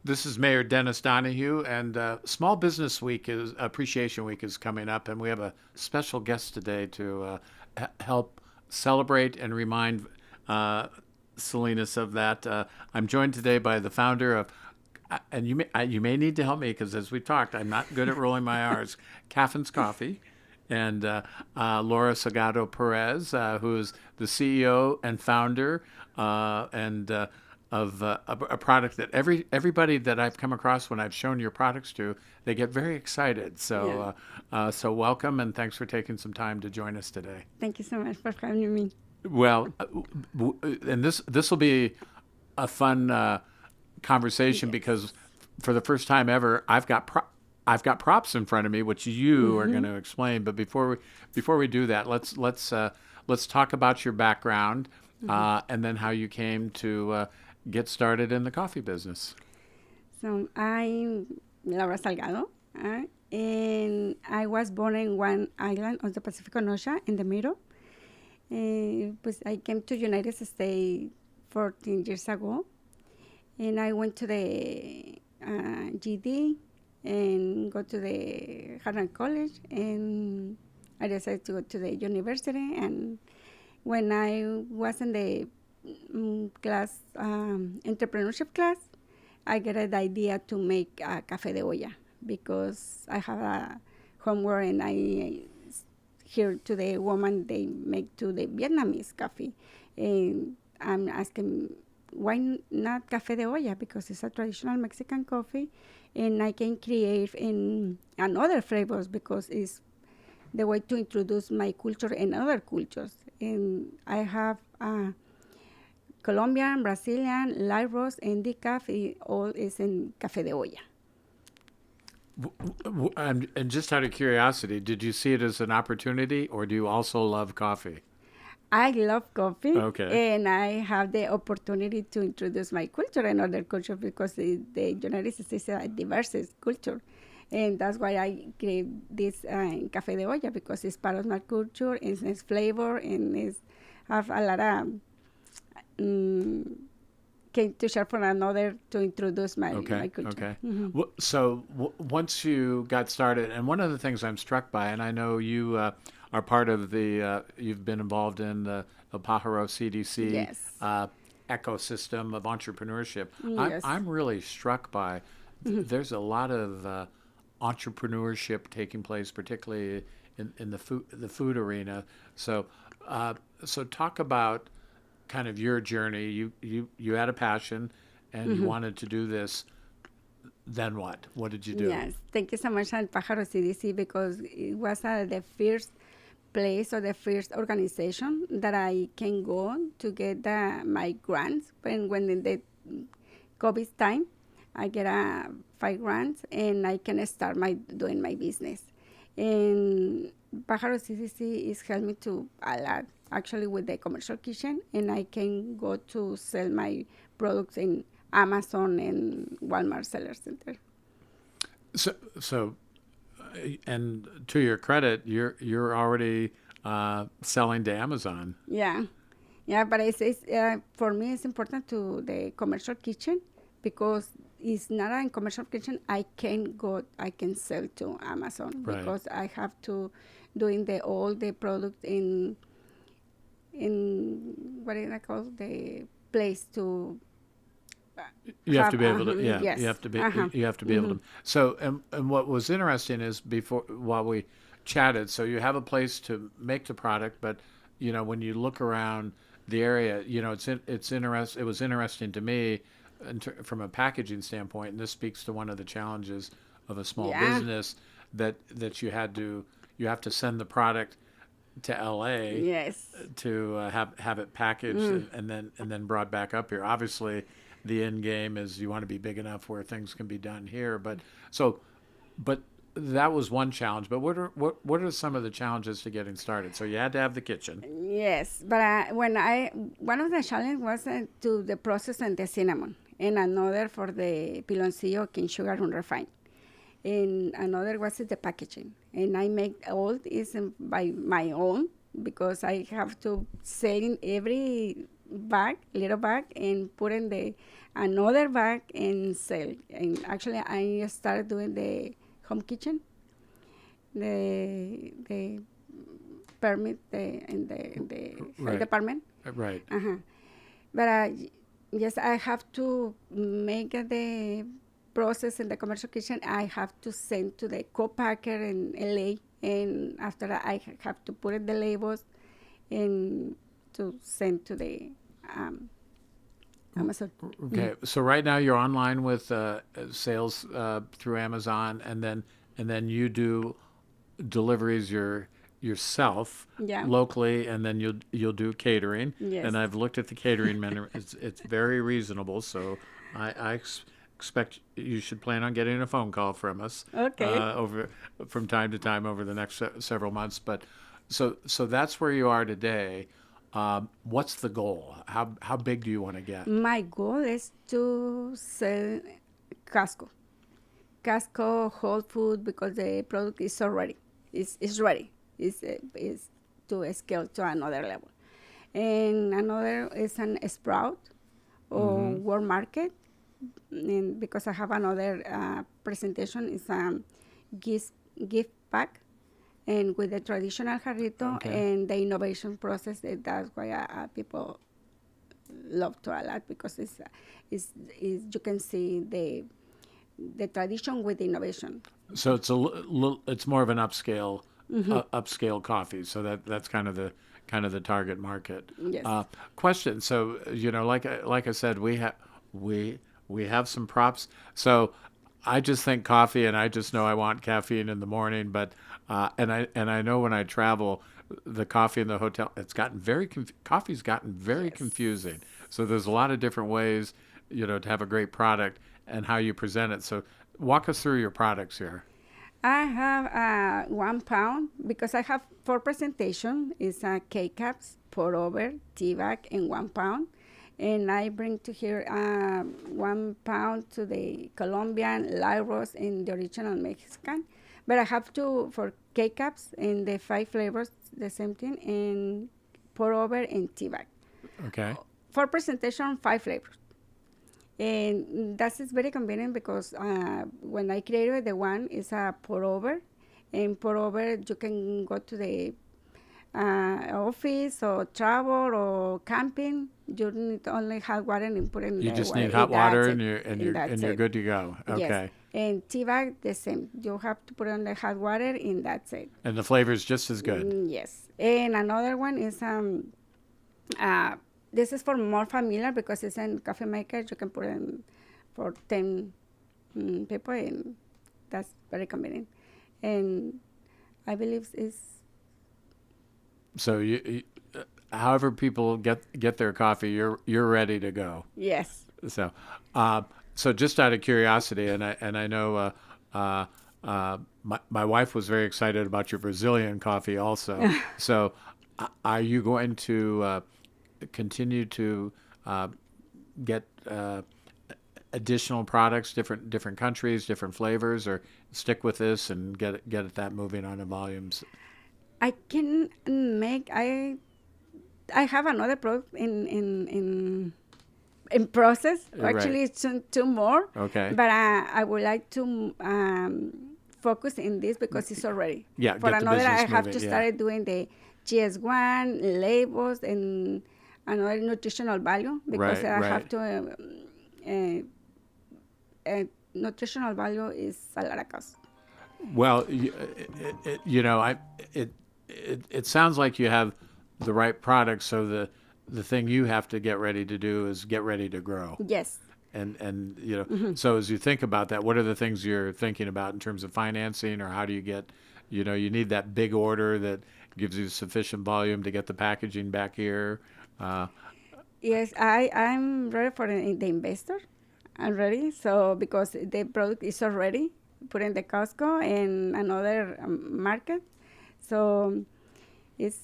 This is Mayor Dennis Donahue, and Small Business Week is Appreciation Week is coming up, and we have a special guest today to help celebrate and remind uh, Salinas of that. I'm joined today by the founder of, and you may need to help me because as we talked, I'm not good at rolling my R's. Kafens Coffee, and Laura Salgado Perez, who is the CEO and founder, and of a product that everybody that I've come across when I've shown your products to, they get very excited. Yeah. So welcome and thanks for taking some time to join us today. Thank you so much for having me. Well, and this will be a fun conversation Yes. because for the first time ever, I've got props in front of me, which you are going Mm-hmm. to explain. But before we do that, let's talk about your background Mm-hmm. and then how you came to get started in the coffee business. So I'm Laura Salgado, and I was born in one island of the Pacific Ocean in the middle. But I came to United States 14 years ago, and I went to the GD and go to the Harvard College, and I decided to go to the university. And when I was in the class, entrepreneurship class, I get the idea to make a Café de Olla because I have a homework and I hear to the woman they make to the Vietnamese coffee. And I'm asking, why not Café de Olla? Because it's a traditional Mexican coffee and I can create in another flavors because it's the way to introduce my culture and other cultures. And I have Colombian, Brazilian, light roast, and decaf, all is in Café de Olla. And just out of curiosity, did you see it as an opportunity, or do you also love coffee? I love coffee, Okay. and I have the opportunity to introduce my culture and other culture because the United States is a diverse culture. And that's why I create this Café de Olla because it's part of my culture, it's flavor, and it's have a lot of came to share for another to introduce Okay. my culture. Okay. Hmm. Once you got started, and one of the things I'm struck by, and I know you are part of you've been involved in the Pajaro CDC Yes. ecosystem of entrepreneurship. Yes. I'm really struck by Mhm. there's a lot of entrepreneurship taking place, particularly in the food arena. So uh, so talk about kind of your journey. You had a passion, and you Mhm. wanted to do this. Then what? What did you do? Yes. Thank you so much, Al Pájaro CDC, because it was the first place or the first organization that I can go to get my grants. When in the COVID time, I get 5 grants and I can start my doing my business. And Pájaro CDC is helped me to a lot actually with the commercial kitchen, and I can go to sell my products in Amazon and Walmart Seller Center. So, and to your credit, you're already selling to Amazon. Yeah, yeah, but it's for me it's important to the commercial kitchen because it's not a commercial kitchen. I can sell to Amazon Right. because I have to doing the all the products in what is it called the place to You have to have be able to, yeah. yes You have to be able mm-hmm. to. So, and what was interesting is before while we chatted, so you have a place to make the product, but when you look around the area, it was interesting to me from a packaging standpoint, and this speaks to one of the challenges of a small Yeah, business that you have to send the product to LA yes, to have it packaged mm, and then brought back up here. Obviously, the end game is you want to be big enough where things can be done here. So, but that was one challenge. But what are some of the challenges to getting started? So you had to have the kitchen. yes, but when I one of the challenge was to the process and the cinnamon and another for the piloncillo cane sugar unrefined and another was the packaging. And I make all this by my own because I have to sell in every bag, little bag, and put in the another bag and sell. And actually, I started doing the home kitchen, the permit, the health Right. department. Right. Uh-huh. But yes, I have to make the process in the commercial kitchen. I have to send to the co-packer in LA, and after that, I have to put in the labels and to send to the um, Amazon. Okay. So right now you're online with sales through Amazon, and then you do deliveries yourself Yeah. locally, and then you'll do catering. Yes. And I've looked at the catering menu; it's very reasonable. So I expect you should plan on getting a phone call from us Okay. over from time to time over the next several months. But so that's where you are today. What's the goal? How big do you want to get? My goal is to sell Costco. Costco, Whole Food, because the product is already is ready. Is to scale to another level. And another is an Sprout or Mm-hmm. World Market. And because I have another presentation, is a gift gift pack, and with the traditional jarrito Okay. and the innovation process. That's why people love to a lot, because is you can see the tradition with innovation. So it's it's more of an upscale coffee. So that's kind of the target market. Yes. Question. So like I said, we have some props. So I just think coffee, and I just know I want caffeine in the morning. But and I know when I travel, the coffee in the hotel, coffee's gotten very Yes. confusing. So there's a lot of different ways, to have a great product and how you present it. So walk us through your products here. I have 1 pound because I have four presentation. It's K cups, pour over, tea bag, and 1 pound. And I bring to here 1 pound to the Colombian, Lyros, and the original Mexican. But I have to for K cups and the five flavors, the same thing, and pour over and tea bag. Okay. For presentation, five flavors. And that is very convenient because when I created the one is a pour over, and pour over you can go to the office or travel or camping. You need only hot water and put in You the just water. need hot That's water, it. and And that's you're it. good to go. Yes. Okay. And tea bag the same. You have to put on the hot water and that's it. And the flavor's just as good. Yes. And another one is uh, this is for more familiar because it's in coffee maker. You can put in for 10 people, and that's very convenient. And I believe is So however people get their coffee, you're ready to go. yes. So, uh, so just out of curiosity, and I know my wife was very excited about your Brazilian coffee also. So, are you going to continue to uh, get additional products, different countries, different flavors, or stick with this and get that moving on the volumes? I can make I have another product in process. Right. Actually, it's two more, Okay. but I would like to focus in this because it's already. Yeah. For Get the another, I business have moving. to Yeah. start doing the GS1 labels and another nutritional value because Right. I have Right. to. Nutritional value is a lot of cost. Well, it sounds like you have the right product. So the thing you have to get ready to do is get ready to grow. Yes. And so as you think about that, what are the things you're thinking about in terms of financing, or how do you get, you need that big order that gives you sufficient volume to get the packaging back here. Uh, Yes, I'm ready for the investor. I'm ready. So because the product is already put in the Costco and another market, so it's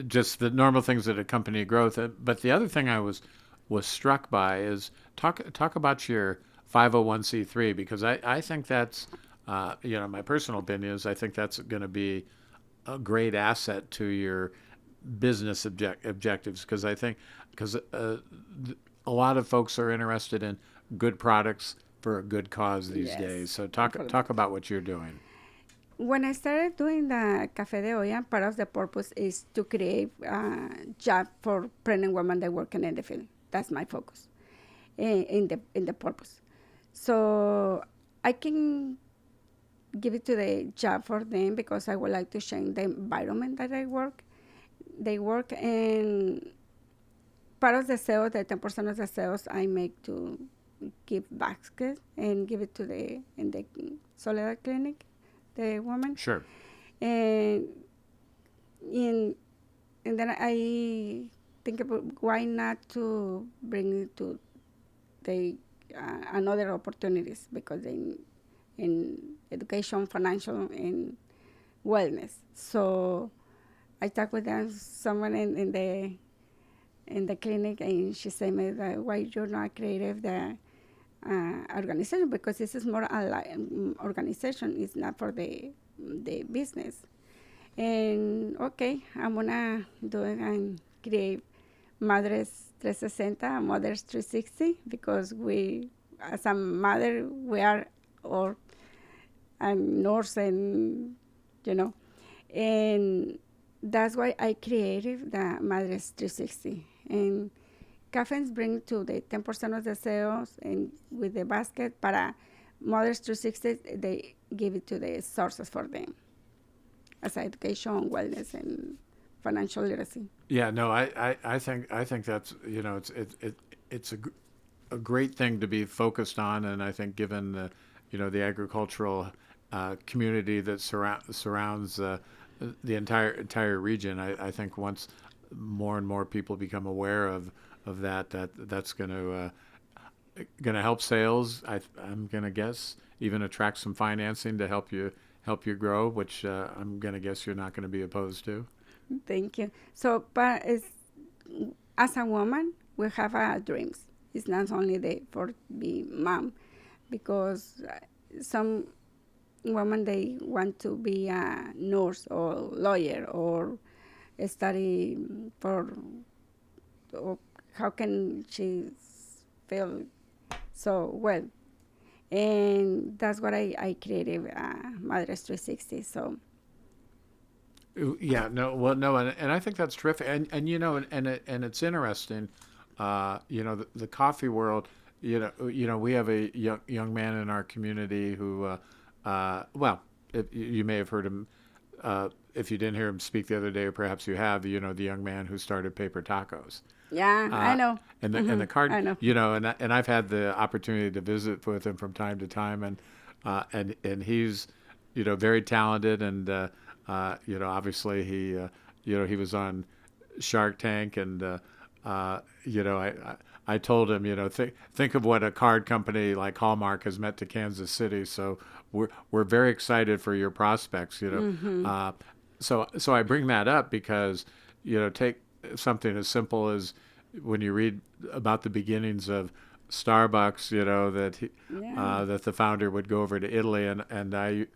just the normal things that accompany growth. But the other thing I was struck by is talk about your 501(c)(3), because I think that's my personal opinion is I think that's going to be a great asset to your business objectives, because I think because a lot of folks are interested in good products for a good cause these days. Yes, So for talk about what you're doing. when I started doing the Café de Olla, part of the purpose is to create a job for pregnant women that working in the field. That's my focus in the purpose. So I can give it to the job for them because I would like to change the environment that they work, and part of the sales, the 10% of the sales I make to give baskets and give it to the in the Soledad clinic, the woman, Sure. and in and then I think about why not to bring it to the another opportunities because in education, financial, and wellness. So I talked with someone in the clinic, and she said me that why you're not creative the organization because this is more a organization. It's not for the business. And okay, I'm gonna do it and create Madres 360, Mothers 360, because we, as a mother, we are all a nurse and, you know, and that's why I created the Madres 360. And Kafens bring to the 10% of the sales and with the basket para Mothers 360, they give it to the sources for them as education, wellness, and financial literacy. Yeah, no, I think that's it's a great thing to be focused on, and I think given the the agricultural community that surrounds the entire region, I think once more and more people become aware of that's going to help sales. I'm going to guess even attract some financing to help you grow, which I'm going to guess you're not going to be opposed to. Thank you. So, but as a woman, we have dreams. It's not only for be mom, because some women they want to be a nurse or lawyer or study for. Or how can she feel so well? And that's what I created, Madres 360. So Yeah, no, well, no, and I think that's terrific, and and it's interesting, the coffee world, we have a young man in our community who, well, if, you may have heard him, if you didn't hear him speak the other day, or perhaps you have, the young man who started Paper Tacos. yeah, I know. And the card, I know. and I've had the opportunity to visit with him from time to time, and he's, very talented, and obviously he was on Shark Tank, and I told him, think of what a card company like Hallmark has meant to Kansas City. So we're very excited for your prospects. So I bring that up because take something as simple as when you read about the beginnings of Starbucks, that the founder would go over to Italy, and I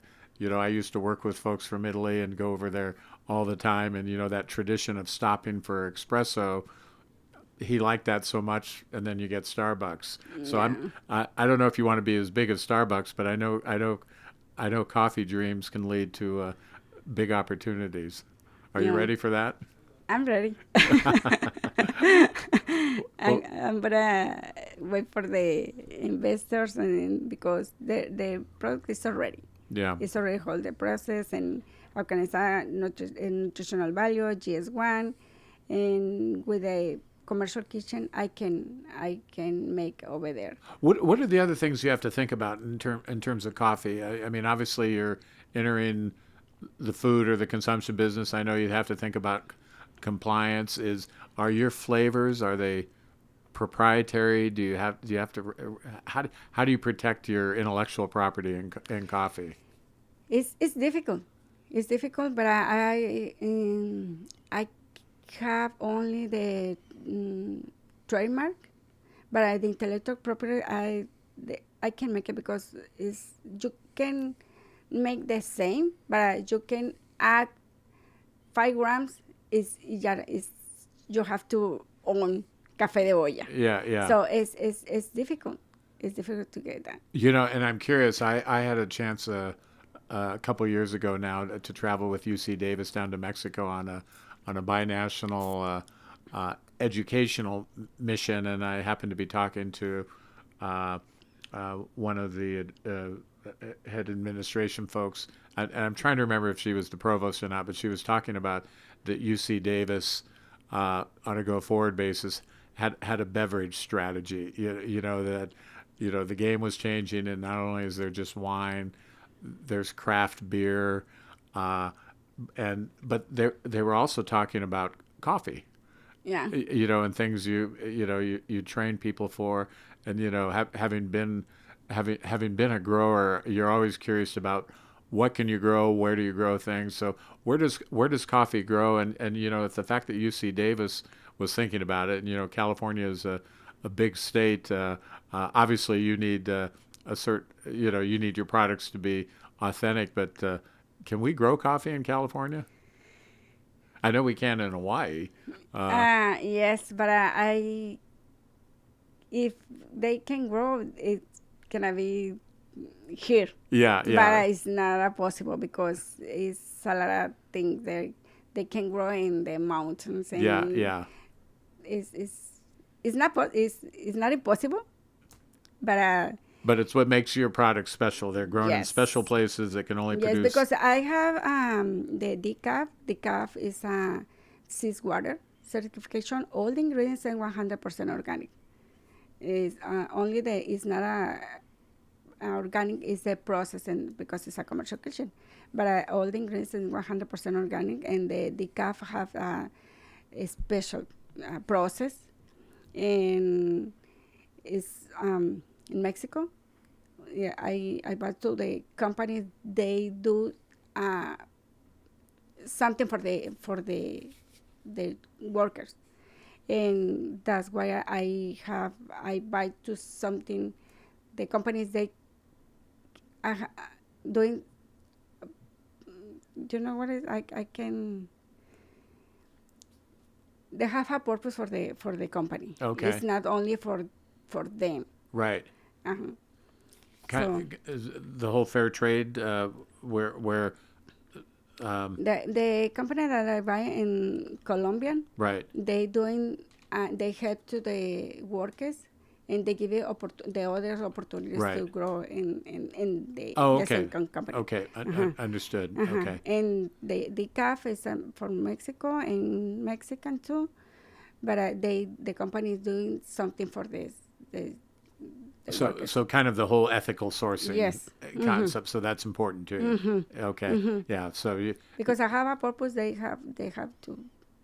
used to work with folks from Italy and go over there all the time, and that tradition of stopping for espresso, he liked that so much, and then you get Starbucks. So I don't know if you want to be as big as Starbucks, but I know coffee dreams can lead to big opportunities. Are you Yeah, ready for that? I'm ready. Well, I'm gonna wait for the investors, and because the product is already. yeah. It's already hold the process and organize nutritional value, GS1, and with a commercial kitchen, I can make over there. What are the other things you have to think about in terms of coffee? I mean, obviously you're entering the food or the consumption business. I know you have to think about compliance. Are your flavors, are they proprietary? Do you have to how do you protect your intellectual property in coffee? It's difficult. It's difficult, but I have only the trademark, but the intellectual property I can make it because you can make the same, but you can add 5 grams is you have to own Café de Olla. Yeah, yeah. So it's difficult. It's difficult to get that. And I'm curious. I had a chance a couple years ago now to travel with UC Davis down to Mexico on a binational educational mission, and I happened to be talking to one of the head administration folks, and I'm trying to remember if she was the provost or not, but she was talking about that UC Davis on a go forward basis had a beverage strategy. You know that the game was changing, and not only is there just wine, there's craft beer, but they were also talking about coffee. Yeah. And things you train people for, and having been a grower, you're always curious about what can you grow, where do you grow things. So where does coffee grow? And it's the fact that UC Davis was thinking about it, and California is a big state. Obviously, you need you need your products to be authentic, but can we grow coffee in California? I know we can in Hawaii. Yes, but if they can grow, it's gonna be here. Yeah, But yeah. it's not possible because it's a lot of things they can grow in the mountains, and Yeah, yeah. it's not it's not impossible, but But it's what makes your product special. They're grown in yes. special places that can only Yes, produce. because I have the decaf. Decaf is a seawater certification. All the ingredients are 100% organic. Is only it's not organic is the process, and because it's a commercial kitchen, but all the ingredients are 100% organic, and the decaf have a special process, and it's in Mexico. Yeah, I bought to the company. They do something for the workers, and that's why I buy to something. The companies they are doing. You know what is I can. They have a purpose for the company. Okay. It's not only for them. Right. Uh-huh. Is the whole fair trade where The company that I buy in Colombian, right. they doing they help to the workers, and they give you the other opportunities Right. to grow in the Oh, the okay. second company. Okay. Understood. Uh-huh. Okay. And the cafe is from Mexico and Mexican too, but the company is doing something for the workers. So kind of the whole ethical sourcing Yes. concept. So that's important too. Okay. Yeah. So Because I have a purpose, they have to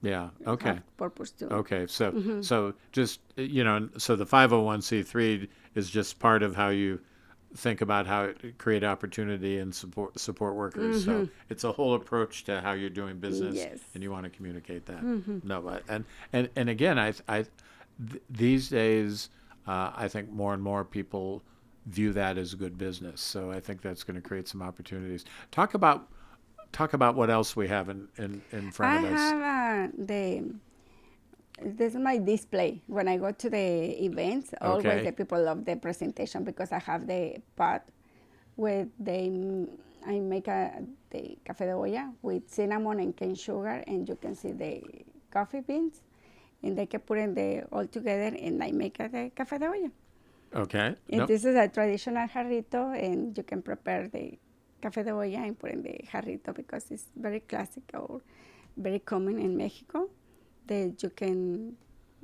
yeah. Okay. have purpose too. Okay. So just so the 501c3 is just part of how you think about how to create opportunity and support workers. So it's a whole approach to how you're doing business, Yes. and you want to communicate that. No, and again, these days, I think more and more people view that as good business. So I think that's going to create some opportunities. Talk about what else we have in front I of us. have this is my display. When I go to the events, always Okay. the people love the presentation because I have the pot where I make the Café de Olla with cinnamon and cane sugar, and you can see the coffee beans, and they can put in all together, and I make the Café de Olla. Okay. And No. this is a traditional jarrito, and you can prepare the Café de Olla and put in the jarrito because it's very classic or very common in Mexico. That you can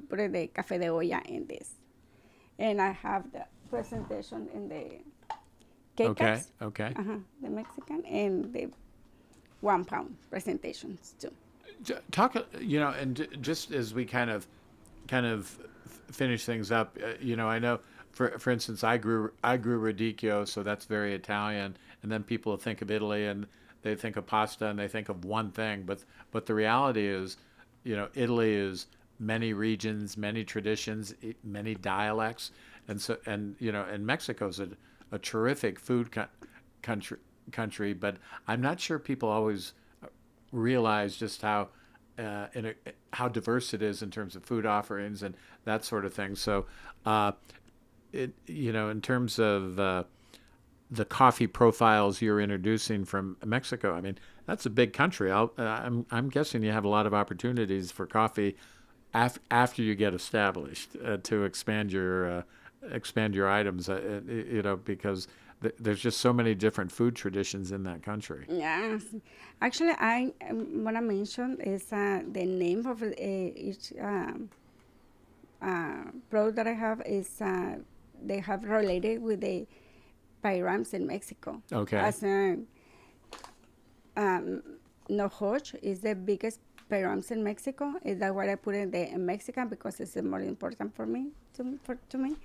put the Café de Olla in this. And I have the presentation in the cake Okay. cups, Okay. the Mexican, and the 1 pound presentations too. Talk, and just as we kind of finish things up, I know, for instance, I grew radicchio, so that's very Italian, and then people think of Italy and they think of pasta and they think of one thing, but the reality is, Italy is many regions, many traditions, many dialects, and Mexico's a terrific food country, but I'm not sure people always realize just how how diverse it is in terms of food offerings and that sort of thing. So, uh, in terms of the coffee profiles you're introducing from Mexico, I mean, that's a big country. I'm guessing you have a lot of opportunities for coffee after you get established to expand your items. Because there's just so many different food traditions in that country. Yes. Actually, I want to mention is the name of each product that I have is they have related with the pyrams in Mexico. Okay. As um, Nohoch is the biggest pyrams in Mexico. Is that what I put in the in Mexican because it's more important for me to me.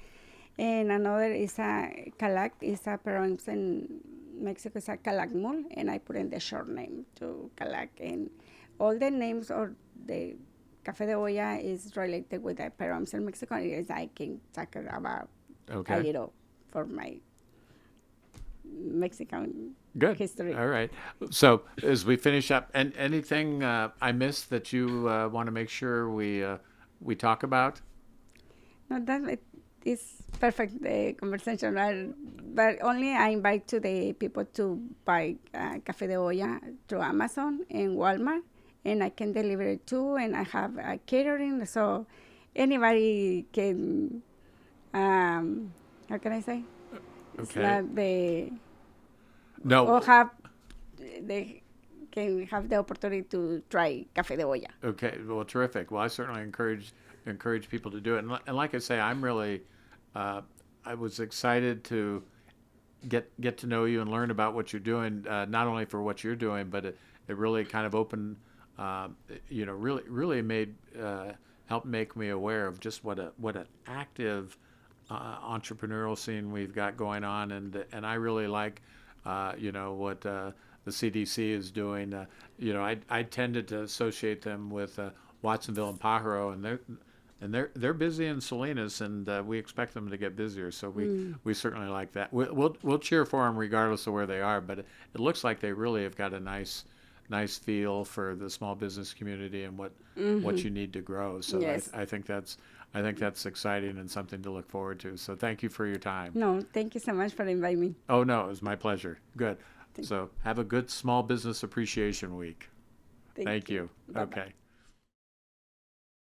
And another is a Calac, is a parents in Mexico is a Calakmul, and I put in the short name to Calac. And all the names or the Café de Olla is related with the parents in Mexico. Is I can talk about a Okay. little for my Mexican Good. history. All right. So as we finish up, and anything I missed that you want to make sure we talk about? No, that it is perfect conversation. But only I invite to the people to buy Café de Olla through Amazon and Walmart, and I can deliver it too. And I have catering, so anybody can. How can I say? It's Okay. not the or No. have they can have the opportunity to try Café de Olla. Okay. Well, terrific. Well, I certainly encourage people to do it. And like I say, I'm really I was excited to get to know you and learn about what you're doing, not only for what you're doing, but it really kind of opened, uh, really made helped make me aware of just what an active entrepreneurial scene we've got going on, and I really like, what the CDC is doing. I tended to associate them with Watsonville and Pajaro, and they're busy in Salinas, and we expect them to get busier. So we certainly like that. We'll cheer for them regardless of where they are. But it looks like they really have got a nice feel for the small business community and what you need to grow. So Yes. I think that's exciting and something to look forward to. So thank you for your time. No, thank you so much for inviting me. Oh no, it was my pleasure. Good. Thank, So have a good small business appreciation week. Thank you. you. Bye-bye. Okay.